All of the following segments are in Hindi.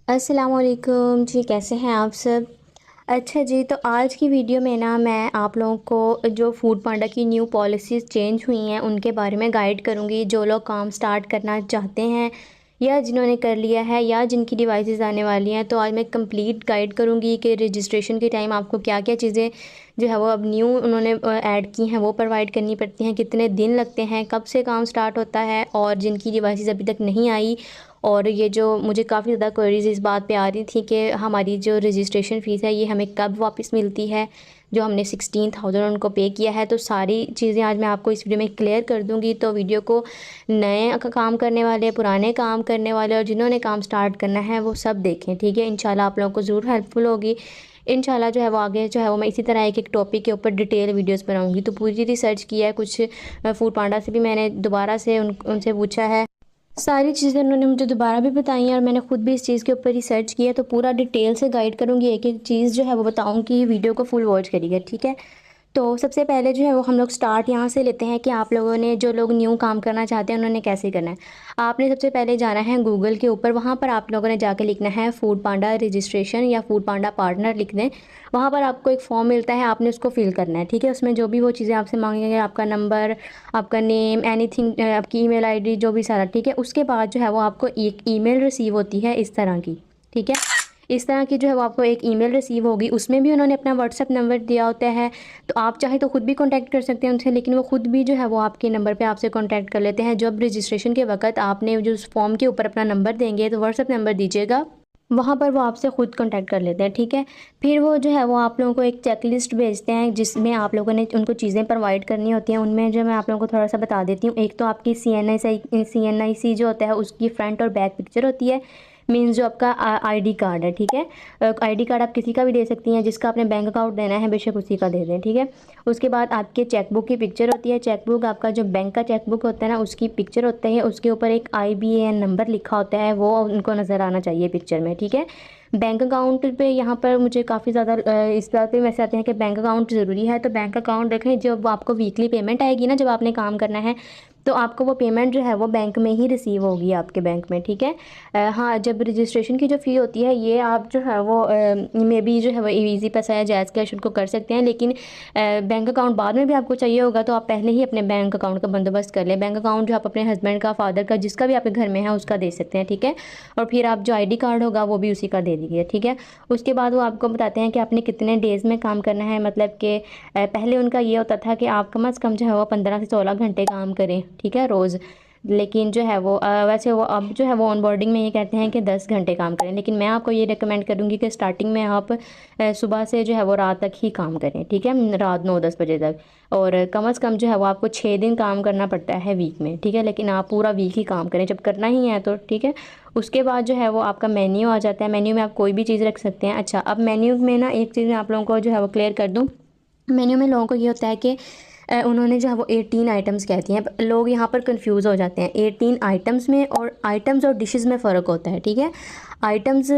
अस्सलामुअलैकुम जी, कैसे हैं आप सब। अच्छा जी, तो आज की वीडियो में ना मैं आप लोगों को जो फूड पांडा की न्यू पॉलिसीज़ चेंज हुई हैं उनके बारे में गाइड करूंगी। जो लोग काम स्टार्ट करना चाहते हैं या जिन्होंने कर लिया है या जिनकी डिवाइसेस आने वाली हैं, तो आज मैं कंप्लीट गाइड करूंगी कि रजिस्ट्रेशन के टाइम आपको क्या क्या चीज़ें जो है वो अब न्यू उन्होंने ऐड की हैं वो प्रोवाइड करनी पड़ती हैं, कितने दिन लगते हैं, कब से काम स्टार्ट होता है, और जिनकी डिवाइसेस अभी तक नहीं आई। और ये जो मुझे काफ़ी ज़्यादा क्वेरीज इस बात पे आ रही थी कि हमारी जो रजिस्ट्रेशन फ़ीस है ये हमें कब वापस मिलती है, जो हमने 16,000 उनको पे किया है। तो सारी चीज़ें आज मैं आपको इस वीडियो में क्लियर कर दूंगी। तो वीडियो को नए काम करने वाले, पुराने काम करने वाले और जिन्होंने काम स्टार्ट करना है वो सब देखें, ठीक है। इंशाल्लाह आप लोगों को ज़रूर हेल्पफुल होगी। इंशाल्लाह जो है वो आगे जो है वो मैं इसी तरह एक एक टॉपिक के ऊपर डिटेल वीडियोस बनाऊंगी। तो पूरी रिसर्च किया है, कुछ फूड पांडा से भी मैंने दोबारा से उनसे पूछा है, सारी चीज़ें उन्होंने मुझे दोबारा भी बताई हैं और मैंने खुद भी इस चीज़ के ऊपर रिसर्च किया। तो पूरा डिटेल से गाइड करूँगी, एक एक चीज़ जो है वो बताऊँगी। वीडियो को फुल वॉच करिएगा, ठीक है। तो सबसे पहले जो है वो हम लोग स्टार्ट यहाँ से लेते हैं कि आप लोगों ने, जो लोग न्यू काम करना चाहते हैं, उन्होंने कैसे करना है। आपने सबसे पहले जाना है गूगल के ऊपर, वहाँ पर आप लोगों ने जाके लिखना है फूड पांडा रजिस्ट्रेशन या फूड पांडा पार्टनर लिख दें। वहाँ पर आपको एक फॉर्म मिलता है, आपने उसको फिल करना है, ठीक है। उसमें जो भी वो चीज़ें आपसे मांगेंगे, आपका नंबर, आपका नेम, एनीथिंग, आपकी ईमेल आईडी, जो भी सारा, ठीक है। उसके बाद जो है वो आपको एक ईमेल रिसीव होती है इस तरह की, ठीक है। इस तरह की जो है वो आपको एक ईमेल रिसीव होगी। उसमें भी उन्होंने अपना व्हाट्सअप नंबर दिया होता है, तो आप चाहे तो ख़ुद भी कांटेक्ट कर सकते हैं उनसे, लेकिन वो ख़ुद भी जो है वो आपके नंबर पे आपसे कांटेक्ट कर लेते हैं। जब रजिस्ट्रेशन के वक्त आपने जो उस फॉर्म के ऊपर अपना नंबर देंगे तो व्हाट्सअप नंबर दीजिएगा, वहाँ पर वो आपसे ख़ुद कांटेक्ट कर लेते हैं, ठीक है। फिर वो जो है वो आप लोगों को एक चेक लिस्ट भेजते हैं जिसमें आप लोगों ने उनको चीज़ें प्रोवाइड करनी होती हैं। उनमें जो मैं आप लोगों को थोड़ा सा बता देती हूँ। एक तो आपकी CNIC जो होता है उसकी फ्रंट और बैक पिक्चर होती है, मीन्स जो आपका आईडी कार्ड है, ठीक है। आईडी कार्ड आप किसी का भी दे सकती हैं, जिसका आपने बैंक अकाउंट देना है बेशक उसी का दे दें, ठीक है। उसके बाद आपके चेकबुक की पिक्चर होती है। चेकबुक आपका जो बैंक का चेकबुक होता है ना, उसकी पिक्चर होती है। उसके ऊपर एक IBAN नंबर लिखा होता है, वो उनको नज़र आना चाहिए पिक्चर में, ठीक है। बैंक अकाउंट पे यहाँ पर मुझे काफ़ी ज़्यादा इस बात पे वैसे आते हैं कि बैंक अकाउंट ज़रूरी है। तो बैंक अकाउंट देखें, जब आपको वीकली पेमेंट आएगी ना, जब आपने काम करना है, तो आपको वो पेमेंट जो है वो बैंक में ही रिसीव होगी, आपके बैंक में, ठीक है। हाँ, जब रजिस्ट्रेशन की जो फ़ी होती है ये आप जो है वो मे बी जो है वो इजी पैसा या जैज़ कैश उनको कर सकते हैं, लेकिन बैंक अकाउंट बाद में भी आपको चाहिए होगा, तो आप पहले ही अपने बैंक अकाउंट का बंदोबस्त कर लें। बैंक अकाउंट जो आप अपने हस्बैंड का, फादर का, जिसका भी आपके घर में है उसका दे सकते हैं, ठीक है। और फिर आप जो ID कार्ड होगा वो भी उसी का दे दीजिए, ठीक है। उसके बाद वो आपको बताते हैं कि आपने कितने डेज़ में काम करना है। मतलब कि पहले उनका ये होता था कि आप कम अज़ कम जो है वो 15 से 16 घंटे काम करें, ठीक है, रोज़। लेकिन जो है वो वैसे वो अब जो है वो ऑन बोर्डिंग में ये कहते हैं कि 10 घंटे काम करें, लेकिन मैं आपको ये रिकमेंड करूँगी कि स्टार्टिंग में आप सुबह से जो है वो रात तक ही काम करें, ठीक है, रात 9-10 बजे तक। और कम अज़ कम जो है वो आपको 6 दिन काम करना पड़ता है वीक में, ठीक है, लेकिन आप पूरा वीक ही काम करें जब करना ही है तो, ठीक है। उसके बाद जो है वो आपका मेन्यू आ जाता है। मेन्यू में आप कोई भी चीज़ रख सकते हैं। अच्छा, अब मेन्यू में ना एक चीज़ मैं आप लोगों को जो है वो क्लियर कर दूँ। मेन्यू में लोगों को ये होता है कि उन्होंने जो है वो 18 आइटम्स कहती हैं, लोग यहाँ पर कंफ्यूज हो जाते हैं। 18 आइटम्स में, और आइटम्स और डिशेस में फ़र्क होता है, ठीक है। आइटम्स,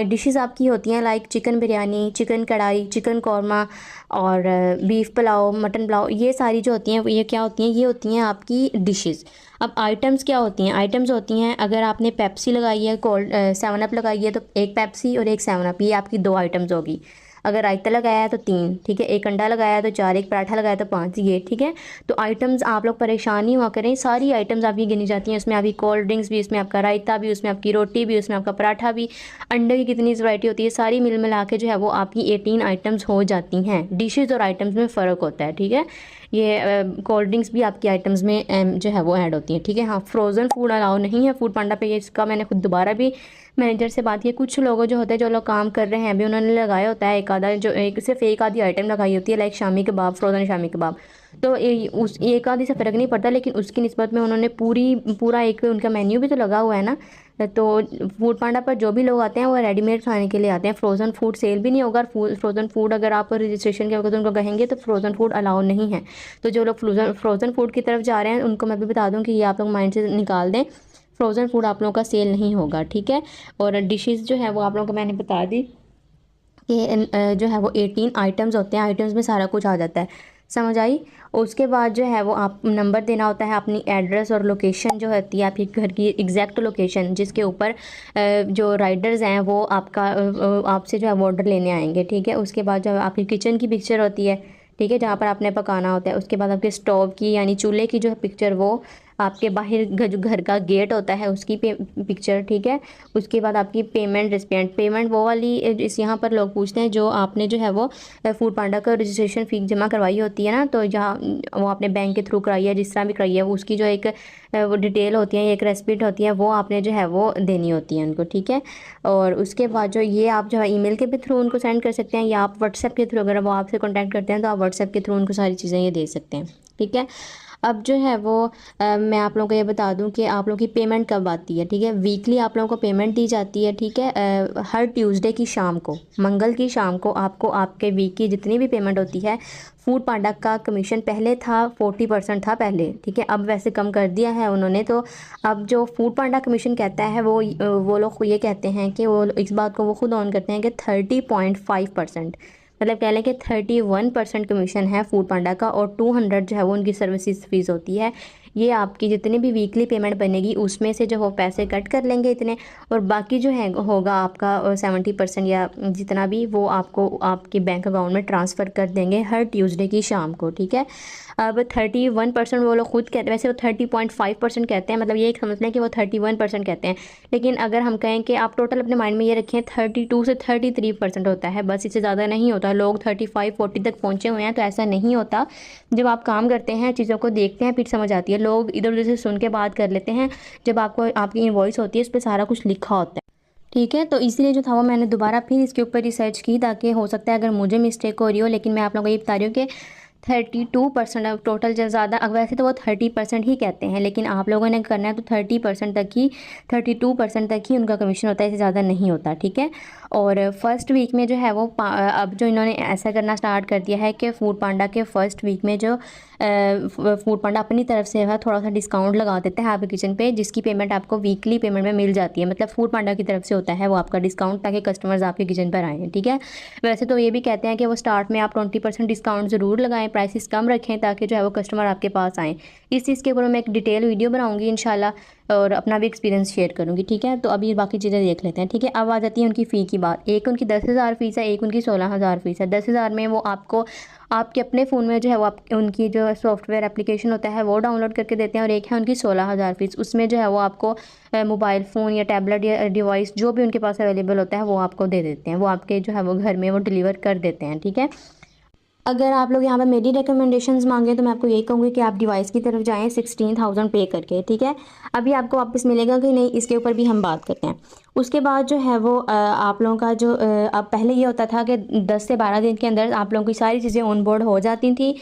डिशेस आपकी होती हैं लाइक चिकन बिरयानी, चिकन कढ़ाई, चिकन कौरमा और बीफ पुलाव, मटन पुलाव, ये सारी जो होती हैं ये क्या होती हैं, ये होती हैं आपकी डिशेस। अब आइटम्स क्या होती हैं, आइटम्स होती हैं, अगर आपने पेप्सी लगाई है, कोल्ड 7 अप लगाई है, तो एक पेप्सी और एक 7 अप, ये आपकी 2 आइटम्स होगी। अगर रायता लगाया है तो 3, ठीक है, एक अंडा लगाया है तो 4, एक पराठा लगाया तो 5, ये, ठीक है। तो आइटम्स आप लोग परेशान नहीं हुआ करें, सारी आइटम्स आपकी गिनी जाती हैं। उसमें आपकी कोल्ड ड्रिंक्स भी, उसमें आपका रायता भी, उसमें आपकी रोटी भी, उसमें आपका पराठा भी, अंडे की कितनी वैरायटी होती है, सारी मिल मिला के जो है वो आपकी 18 आइटम्स हो जाती हैं। डिशेज़ और आइटम्स में फ़र्क होता है, ठीक है। ये कोल्ड ड्रिंक्स भी आपकी आइटम्स में जो है वो ऐड होती हैं, ठीक है। हाँ, फ्रोज़न फूड अलाउ नहीं है फूड पांडा पे, ये इसका मैंने खुद दोबारा भी मैनेजर से बात की। कुछ लोगों जो होते हैं, जो लोग काम कर रहे हैं अभी, उन्होंने लगाया होता है एक आधा, जो एक सिर्फ एक आधी आइटम लगाई होती है, लाइक शामी कबाब, फ्रोज़न शामी कबाब। तो उस एक आधी से फ़र्क नहीं पड़ता, लेकिन उसकी निस्बत में उन्होंने पूरा एक उनका मेन्यू भी तो लगा हुआ है ना। तो फूड पांडा पर जो भी लोग आते हैं वो रेडीमेड खाने के लिए आते हैं। फ्रोज़न फूड सेल भी नहीं होगा। फ्रोज़न फूड अगर आप रजिस्ट्रेशन के वक्त उनको कहेंगे तो फ्रोज़न फूड अलाउ नहीं है। तो जो लोग फ्रोज़न फूड की तरफ जा रहे हैं उनको मैं भी बता दूं कि ये आप लोग माइंड से निकाल दें, फ्रोज़न फूड आप लोगों का सेल नहीं होगा, ठीक है। और डिशेज़ जो है वो आप लोगों को मैंने बता दी कि जो है वो 18 आइटम्स होते हैं, आइटम्स में सारा कुछ आ जाता है। समझ आई। उसके बाद जो है वो आप नंबर देना होता है, अपनी एड्रेस और लोकेशन जो होती है आपके घर की एग्जैक्ट लोकेशन, जिसके ऊपर जो राइडर्स हैं वो आपसे जो है वो ऑर्डर लेने आएंगे, ठीक है। उसके बाद जो आपकी किचन की पिक्चर होती है, ठीक है, जहाँ पर आपने पकाना होता है। उसके बाद आपके स्टोव की यानी चूल्हे की जो है पिक्चर, वो आपके बाहर जो घर का गेट होता है उसकी पिक्चर, ठीक है। उसके बाद आपकी पेमेंट रिसिपिएंट, पेमेंट वो वाली इस यहाँ पर लोग पूछते हैं जो आपने जो है वो फूड पांडा का रजिस्ट्रेशन फ़ी जमा करवाई होती है ना, तो जहाँ वो आपने बैंक के थ्रू कराई है, जिस तरह भी कराई है, वो उसकी जो एक वो डिटेल होती है, एक रेसिप्ट होती है, वो आपने जो है वो देनी होती है उनको, ठीक है। और उसके बाद जो ये आप जो है ईमेल के भी थ्रू उनको सेंड कर सकते हैं, या आप व्हाट्सएप के थ्रू, अगर वो आपसे कॉन्टैक्ट करते हैं तो आप व्हाट्सएप के थ्रू उनको सारी चीज़ें ये दे सकते हैं, ठीक है। अब जो है वो मैं आप लोगों को ये बता दूं कि आप लोगों की पेमेंट कब आती है, ठीक है। वीकली आप लोगों को पेमेंट दी जाती है, ठीक है। हर ट्यूसडे की शाम को, मंगल की शाम को आपको आपके वीक की जितनी भी पेमेंट होती है, फूड पांडा का कमीशन पहले था 40% था पहले, ठीक है, अब वैसे कम कर दिया है उन्होंने। तो अब जो फूड पांडा कमीशन कहता है वो लोग ये कहते हैं कि वो इस बात को वो खुद ऑन करते हैं कि 30.5%, मतलब कह लें कि 31% कमीशन है फूड पांडा का, और 200 जो है वो उनकी सर्विसेज फीस होती है। ये आपकी जितनी भी वीकली पेमेंट बनेगी उसमें से जो वो पैसे कट कर लेंगे इतने, और बाकी जो है होगा आपका 70% या जितना भी, वो आपको आपके बैंक अकाउंट में ट्रांसफ़र कर देंगे हर ट्यूसडे की शाम को, ठीक है। अब 31% वो लोग खुद कहते हैं, वैसे वो 30.5% कहते हैं, मतलब ये एक समझ लें कि वो 31% कहते हैं। लेकिन अगर हम कहें कि आप टोटल अपने माइंड में ये रखें 32 से 33% होता है, बस इससे ज़्यादा नहीं होता। लोग 35-40 तक पहुँचे हुए हैं, तो ऐसा नहीं होता। जब आप काम करते हैं, चीज़ों को देखते हैं, फिर समझ आती है। लोग इधर उधर से सुन के बात कर लेते हैं, जब आपको आपकी इनवॉइस होती है उस पर सारा कुछ लिखा होता है, ठीक है। तो इसलिए जो था वो मैंने दोबारा फिर इसके ऊपर रिसर्च की, ताकि हो सकता है अगर मुझे मिस्टेक हो रही हो, लेकिन मैं आप लोगों को ये बता रही हूँ कि 32% टोटल जो ज़्यादा, वैसे तो वो 30% ही कहते हैं, लेकिन आप लोगों ने करना है तो 30% तक ही, 32% तक ही उनका कमीशन होता है, इससे ज़्यादा नहीं होता, ठीक है। और फर्स्ट वीक में जो है वो अब जो इन्होंने ऐसा करना स्टार्ट कर दिया है कि फूड पांडा के फर्स्ट वीक में जो फूड पांडा अपनी तरफ से है थोड़ा सा डिस्काउंट लगा देता है आपके किचन पे, जिसकी पेमेंट आपको वीकली पेमेंट में मिल जाती है। मतलब फूड पांडा की तरफ से होता है वो आपका डिस्काउंट, ताकि कस्टमर्स आपके किचन पर आएँ, ठीक है। वैसे तो ये भी कहते हैं कि वो स्टार्ट में आप 20% डिस्काउंट ज़रूर लगाएं, प्राइसेस कम रखें, ताकि जो है वो कस्टमर आपके पास आएँ। इस चीज़ के ऊपर मैं एक डिटेल वीडियो बनाऊंगी इंशाल्लाह, और अपना भी एक्सपीरियंस शेयर करूंगी, ठीक है। तो अभी बाकी चीज़ें देख लेते हैं, ठीक है। अब आ जाती है उनकी फ़ी की बात। एक उनकी 10,000 फ़ीस है, एक उनकी 16,000 फ़ीस है। 10,000 में वो आपको आपके अपने फ़ोन में जो है वो आप उनकी जो सॉफ्टवेयर एप्लीकेशन होता है वो डाउनलोड करके देते हैं, और एक है उनकी 16,000 फ़ीस। उसमें जो है वो आपको मोबाइल फ़ोन या टैबलेट या डिवाइस जो भी उनके पास अवेलेबल होता है वो आपको दे देते हैं, वो आपके जो है वो घर में वो डिलीवर कर देते हैं, ठीक है। अगर आप लोग यहाँ पे मेरी रिकमेंडेशंस मांगे तो मैं आपको यही कहूँगी कि आप डिवाइस की तरफ जाएं 16,000 पे करके, ठीक है। अभी आपको वापस मिलेगा कि नहीं, इसके ऊपर भी हम बात करते हैं। उसके बाद जो है वो आप लोगों का जो अब पहले ये होता था कि 10 से 12 दिन के अंदर आप लोगों की सारी चीज़ें ऑन बोर्ड हो जाती थी,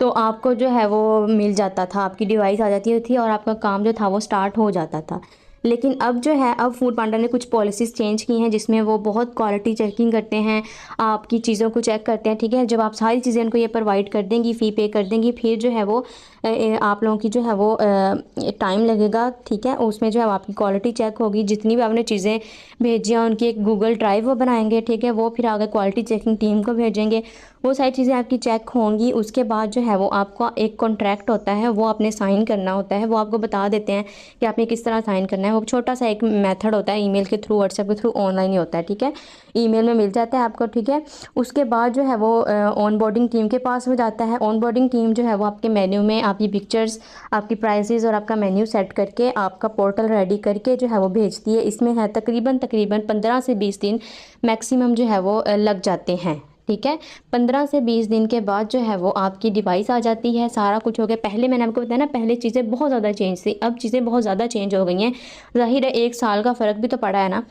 तो आपको जो है वो मिल जाता था, आपकी डिवाइस आ जाती थी और आपका काम जो था वो स्टार्ट हो जाता था। लेकिन अब जो है, अब फूड पांडा ने कुछ पॉलिसीज़ चेंज की हैं, जिसमें वो बहुत क्वालिटी चेकिंग करते हैं, आपकी चीज़ों को चेक करते हैं, ठीक है। जब आप सारी चीज़ें उनको ये प्रोवाइड कर देंगी, फ़ी पे कर देंगी, फिर जो है वो आप लोगों की जो है वो टाइम लगेगा, ठीक है। उसमें जो है आपकी क्वालिटी चेक होगी, जितनी भी आपने चीज़ें भेजी हैं उनकी एक गूगल ड्राइव वो बनाएंगे, ठीक है। वो फिर आगे क्वालिटी चेकिंग टीम को भेजेंगे, वो सारी चीज़ें आपकी चेक होंगी। उसके बाद जो है वो आपका एक कॉन्ट्रैक्ट होता है, वो आपने साइन करना होता है, वो आपको बता देते हैं कि आपने किस तरह साइन करना है। वो छोटा सा एक मेथड होता है, ईमेल के थ्रू, व्हाट्सएप के थ्रू, ऑनलाइन ही होता है, ठीक है। ईमेल में मिल जाता है आपको, ठीक है। उसके बाद जो है वो ऑन बोर्डिंग टीम के पास हो जाता है। ऑन बोर्डिंग टीम जो है वो आपके मेन्यू में आपकी पिक्चर्स, आपकी प्राइसेस और आपका मेन्यू सेट करके आपका पोर्टल रेडी करके जो है वो भेजती है। इसमें है तकरीबन 15 से 20 दिन मैक्सिमम जो है वो लग जाते हैं, ठीक है। 15 से 20 दिन के बाद जो है वो आपकी डिवाइस आ जाती है, सारा कुछ हो गया। पहले मैंने आपको बताया ना, पहले चीज़ें बहुत ज़्यादा चेंज थी, अब चीज़ें बहुत ज़्यादा चेंज हो गई हैं। ज़ाहिर है 1 साल का फ़र्क भी तो पड़ा है ना।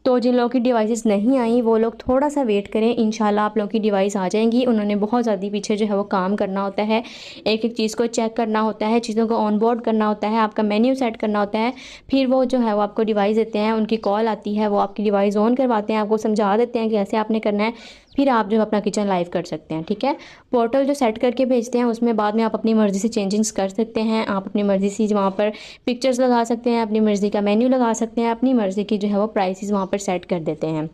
तो जिन लोगों की डिवाइसेस नहीं आई वो लोग थोड़ा सा वेट करें, इंशाल्लाह आप लोगों की डिवाइस आ जाएंगी। उन्होंने बहुत ज़्यादा पीछे जो है वो काम करना होता है, एक एक चीज़ को चेक करना होता है, चीज़ों को ऑन बोर्ड करना होता है, आपका मेन्यू सेट करना होता है। फिर वो जो है वो आपको डिवाइस देते हैं, उनकी कॉल आती है, वो आपकी डिवाइस ऑन करवाते हैं, आपको समझा देते हैं कि ऐसे आपने करना है, फिर आप जो अपना किचन लाइव कर सकते हैं, ठीक है। पोर्टल जो सेट करके भेजते हैं उसमें बाद में आप अपनी मर्ज़ी से चेंजिंग्स कर सकते हैं, आप अपनी मर्ज़ी से वहाँ पर पिक्चर्स लगा सकते हैं, अपनी मर्ज़ी का मेन्यू लगा सकते हैं, अपनी मर्ज़ी की जो है वो प्राइसेस वहाँ पर सेट कर देते हैं,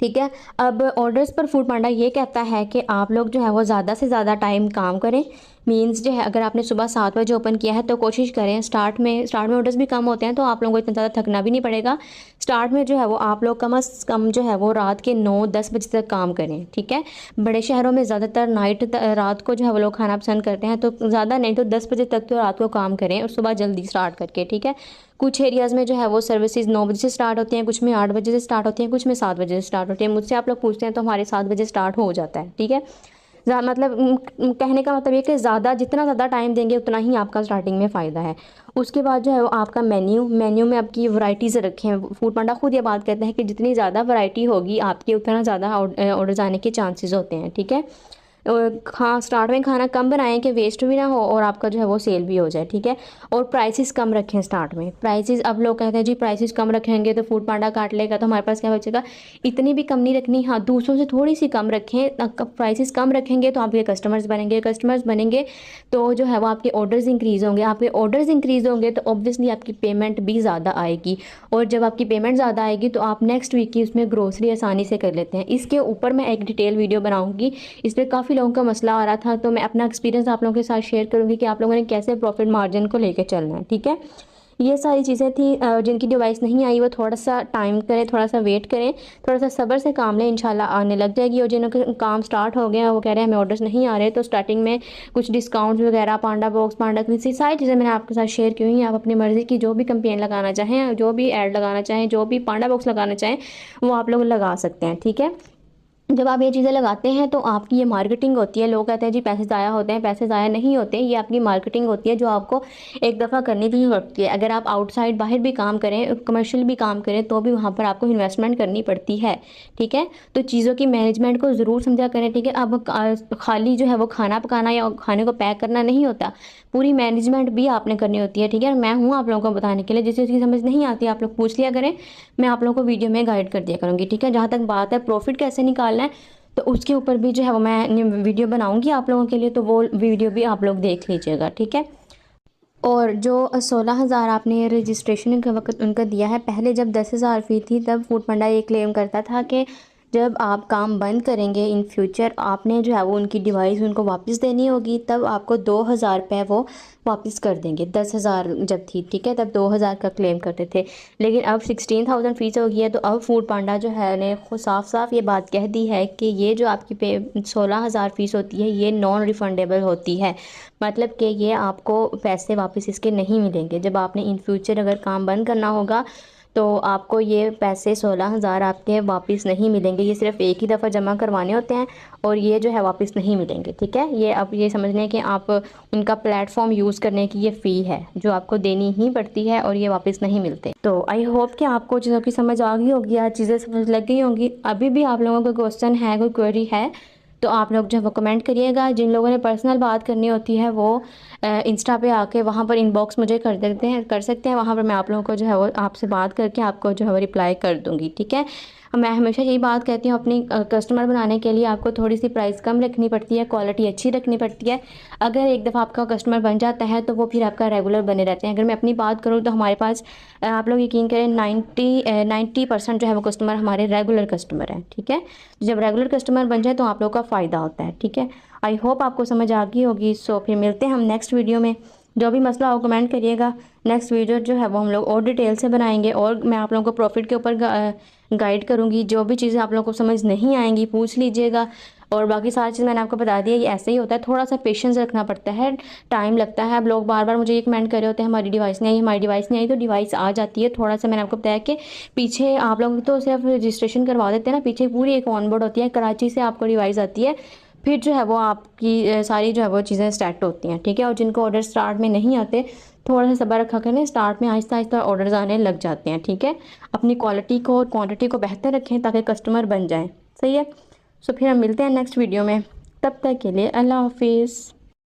ठीक है। अब ऑर्डर्स पर फूड पांडा ये कहता है कि आप लोग जो है वो ज़्यादा से ज़्यादा टाइम काम करें। मींस जो है अगर आपने सुबह 7 बजे ओपन किया है तो कोशिश करें स्टार्ट में ऑर्डर्स भी कम होते हैं तो आप लोगों को इतना ज़्यादा थकना भी नहीं पड़ेगा। स्टार्ट में जो है वो आप लोग कम से कम जो है वो रात के 9-10 बजे तक काम करें। ठीक है। बड़े शहरों में ज़्यादातर रात को जो है वो लोग खाना पसंद करते हैं, तो ज़्यादा नहीं तो 10 बजे तक तो रात को काम करें और सुबह जल्दी स्टार्ट करके। ठीक है। कुछ एरियाज़ में जो है वो सर्विसेज 9 बजे से स्टार्ट होती हैं, कुछ में 8 बजे से स्टार्ट होती हैं, कुछ में 7 बजे से स्टार्ट होती हैं। मुझसे आप लोग पूछते हैं तो हमारे 7 बजे स्टार्ट हो जाता है। ठीक है। मतलब कहने का मतलब ये कि जितना ज़्यादा टाइम देंगे उतना ही आपका स्टार्टिंग में फ़ायदा है। उसके बाद जो है वो आपका मेन्यू में आपकी वैराइटीज़ रखें। फूड पांडा खुद ये बात कहते हैं कि जितनी ज़्यादा वैरायटी होगी आपके उतना ज़्यादा ऑर्डर्स आने के चांसेस होते हैं। ठीक है। हाँ, स्टार्ट में खाना कम बनाएं कि वेस्ट भी ना हो और आपका जो है वो सेल भी हो जाए। ठीक है। और प्राइसेस कम रखें स्टार्ट में। प्राइसेस अब लोग कहते हैं जी प्राइसेस कम रखेंगे तो फूड पांडा काट लेगा, तो हमारे पास क्या बचेगा। इतनी भी कम नहीं रखनी। हाँ, दूसरों से थोड़ी सी कम रखें। प्राइसेस कम रखेंगे तो आपके कस्टमर्स बनेंगे तो जो है वो आपके ऑर्डर्स इंक्रीज़ होंगे। आपके ऑर्डर्स इंक्रीज़ होंगे तो ऑब्वियसली आपकी पेमेंट भी ज़्यादा आएगी, और जब आपकी पेमेंट ज़्यादा आएगी तो आप नेक्स्ट वीक की उसमें ग्रोसरी आसानी से कर लेते हैं। इसके ऊपर मैं एक डिटेल वीडियो बनाऊंगी। इस पर काफ़ी लोगों का मसला आ रहा था, तो मैं अपना एक्सपीरियंस आप लोगों के साथ शेयर करूंगी कि आप लोगों ने कैसे प्रॉफिट मार्जिन को लेकर चलना है। ठीक है। ये सारी चीज़ें थी। जिनकी डिवाइस नहीं आई वो थोड़ा सा टाइम करें, थोड़ा सा वेट करें, थोड़ा सा सब्र से काम लें, इंशाल्लाह आने लग जाएगी। और जिनके काम स्टार्ट हो गए हैं वो कह रहे हैं हमें ऑर्डर्स नहीं आ रहे, तो स्टार्टिंग में कुछ डिस्काउंट्स वगैरह, पांडा बॉक्स, पांडा क्रिसी, सारी चीज़ें मैंने आपके साथ शेयर की हुई हैं। आप अपनी मर्ज़ी की जो भी कैंपेन लगाना चाहें, जो भी ऐड लगाना चाहें, जो भी पांडा बॉक्स लगाना चाहें वो आप लोग लगा सकते हैं। ठीक है। जब आप ये चीज़ें लगाते हैं तो आपकी ये मार्केटिंग होती है। लोग कहते हैं जी पैसे ज़ाया होते हैं, पैसे ज़ाया नहीं होते। ये आपकी मार्केटिंग होती है जो आपको एक दफ़ा करनी भी पड़ती है। अगर आप आउटसाइड बाहर भी काम करें, कमर्शियल भी काम करें, तो भी वहाँ पर आपको इन्वेस्टमेंट करनी पड़ती है। ठीक है। तो चीज़ों की मैनेजमेंट को ज़रूर समझा करें। ठीक है। अब खाली जो है वो खाना पकाना या खाने को पैक करना नहीं होता, पूरी मैनेजमेंट भी आपने करनी होती है। ठीक है। मैं हूँ आप लोगों को बताने के लिए। जिस चीज़ की समझ नहीं आती आप लोग पूछ लिया करें, मैं आप लोगों को वीडियो में गाइड कर दिया करूँगी। ठीक है। जहाँ तक बात है प्रॉफिट कैसे निकालना है, तो उसके ऊपर भी जो है वो मैं वीडियो बनाऊंगी आप लोगों के लिए, तो वो वीडियो भी आप लोग देख लीजिएगा। ठीक है। और जो 16,000 आपने रजिस्ट्रेशन के वक्त उनका दिया है, पहले जब 10,000 फ़ी थी तब फूड पांडा ये क्लेम करता था कि जब आप काम बंद करेंगे इन फ्यूचर आपने जो है वो उनकी डिवाइस उनको वापस देनी होगी, तब आपको 2,000 रुपये वो वापस कर देंगे। 10,000 जब थी, ठीक है, तब 2,000 का क्लेम करते थे। लेकिन अब 16,000 फ़ीस हो गई है, तो अब फूड पांडा जो है ने साफ साफ ये बात कह दी है कि ये जो आपकी 16,000 फ़ीस होती है ये नॉन रिफंडेबल होती है। मतलब कि ये आपको पैसे वापस इसके नहीं मिलेंगे। जब आपने इन फ्यूचर अगर काम बंद करना होगा तो आपको ये पैसे 16,000 आपके वापस नहीं मिलेंगे। ये सिर्फ एक ही दफ़ा जमा करवाने होते हैं और ये जो है वापस नहीं मिलेंगे। ठीक है। ये अब ये समझ लें कि आप उनका प्लेटफॉर्म यूज़ करने की ये फ़ी है जो आपको देनी ही पड़ती है और ये वापस नहीं मिलते। तो आई होप कि आपको चीज़ों की समझ आ गई होगी, आज चीज़ें समझ लग गई होंगी। अभी भी आप लोगों को क्वेश्चन है, कोई क्वेरी है तो आप लोग जो है वो कमेंट करिएगा। जिन लोगों ने पर्सनल बात करनी होती है वो इंस्टा पे आके वहाँ पर इनबॉक्स मुझे कर सकते हैं। वहाँ पर मैं आप लोगों को जो है वो आपसे बात करके आपको जो है वो रिप्लाई कर दूँगी। ठीक है। मैं हमेशा यही बात कहती हूँ, अपनी कस्टमर बनाने के लिए आपको थोड़ी सी प्राइस कम रखनी पड़ती है, क्वालिटी अच्छी रखनी पड़ती है। अगर एक दफ़ा आपका कस्टमर बन जाता है तो वो फिर आपका रेगुलर बने रहते हैं। अगर मैं अपनी बात करूँ तो हमारे पास आप लोग यकीन करें 90% जो है वो कस्टमर हमारे रेगुलर कस्टमर हैं। ठीक है। जब रेगुलर कस्टमर बन जाए तो आप लोग का फ़ायदा होता है। ठीक है। आई होप आपको समझ आ गई होगी। सो फिर मिलते हैं हम नेक्स्ट वीडियो में। जो भी मसला हो कमेंट करिएगा। नेक्स्ट वीडियो जो है वो हम लोग और डिटेल से बनाएंगे और मैं आप लोगों को प्रॉफिट के ऊपर गाइड करूँगी। जो भी चीज़ें आप लोगों को समझ नहीं आएंगी पूछ लीजिएगा। और बाकी सारी चीज़ मैंने आपको बता दिया। ये ऐसे ही होता है, थोड़ा सा पेशेंस रखना पड़ता है, टाइम लगता है। अब लोग बार बार मुझे ये कमेंट कर रहे होते हैं हमारी डिवाइस नहीं आई, हमारी डिवाइस नहीं आई। तो डिवाइस आ जाती है। थोड़ा सा मैंने आपको बताया कि पीछे आप लोग तो सिर्फ रजिस्ट्रेशन करवा देते हैं ना, पीछे पूरी एक ऑनबोर्ड होती है, कराची से आपको डिवाइस आती है, फिर जो है वो आपकी सारी जो है वो चीज़ें स्टार्ट होती हैं। ठीक है। और जिनको ऑर्डर स्टार्ट में नहीं आते थोड़ा सा सब्र रखा करें, स्टार्ट में आहिस्ता आहिस्ता ऑर्डर्स आने लग जाते हैं। ठीक है। अपनी क्वालिटी को और क्वांटिटी को बेहतर रखें ताकि कस्टमर बन जाएं। सही है। सो फिर हम मिलते हैं नेक्स्ट वीडियो में। तब तक के लिए अल्लाह हाफिज़।